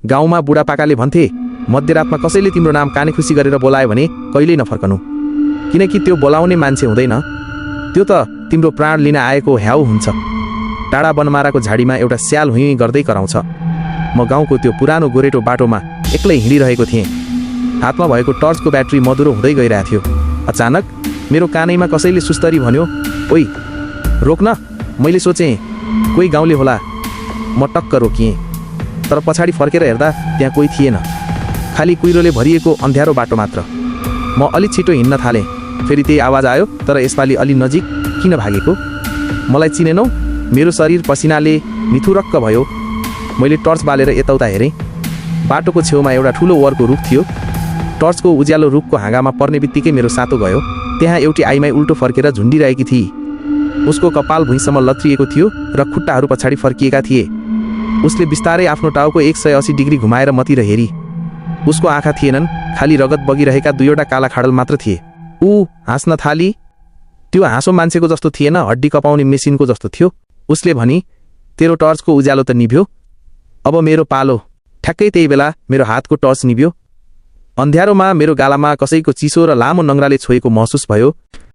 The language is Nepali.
गाउँमा बुढापाकाले भन्थे मध्यरातमा कसैले तिम्रो नाम काने खुसी गरेर बोलायो भने कहिल्यै नफर्कनु, किनकि त्यो बोलाउने मान्छे हुँदैन, त्यो त तिम्रो प्राण लिन आएको ह्याउ हुन्छ। टाढा बनमाराको झाडीमा एउटा स्याल हुँ गर्दै कराउँछ। म गाउँको त्यो पुरानो गोरेटो बाटोमा एक्लै हिँडिरहेको थिएँ। हातमा भएको टर्चको ब्याट्री मधुरो हुँदै गइरहेको थियो। अचानक मेरो कानैमा कसैले सुस्तरी भन्यो, ओइ रोक्न। मैले सोचेँ कोही गाउँले होला। म टक्क रोकिएँ, तर पछाडि फर्केर हेर्दा त्यहाँ कोही थिएन, खाली कुहिरोले भरिएको अन्ध्यारो बाटो मात्र। म अलि छिटो हिँड्न थालेँ। फेरि त्यही आवाज आयो, तर यसपालि अलि नजिक। किन भागेको? मलाई चिनेनौ? मेरो शरीर पसिनाले निथुरक्क भयो। मैले टर्च बालेर यताउता हेरेँ। बाटोको छेउमा एउटा ठुलो वरको रुख थियो। टर्चको उज्यालो रुखको हाँगामा पर्ने बित्तिकै मेरो सातो गयो। त्यहाँ एउटी आइमाई उल्टो फर्केर झुन्डिरहेकी थिए। उसको कपाल भुइँसम्म लत्रिएको थियो र खुट्टाहरू पछाडि फर्किएका थिए। उसले बिस्तारै आफ्नो टाउको 180 डिग्री घुमाएर मतिर हेरी। उसको आँखा थिएनन्, खाली रगत बगिरहेका दुईवटा काला खाडल मात्र थिए। ऊ हाँस्न थाली। त्यो हाँसो मान्छेको जस्तो थिएन, हड्डी कपाउने मेसिनको जस्तो थियो। उसले भनी, तेरो टर्चको उज्यालो त निभ्यो, अब मेरो पालो। ठ्याक्कै त्यही बेला मेरो हातको टर्च निभ्यो। अन्ध्यारोमा मेरो गालामा कसैको चिसो र लामो नङ्ग्राले छोएको महसुस भयो।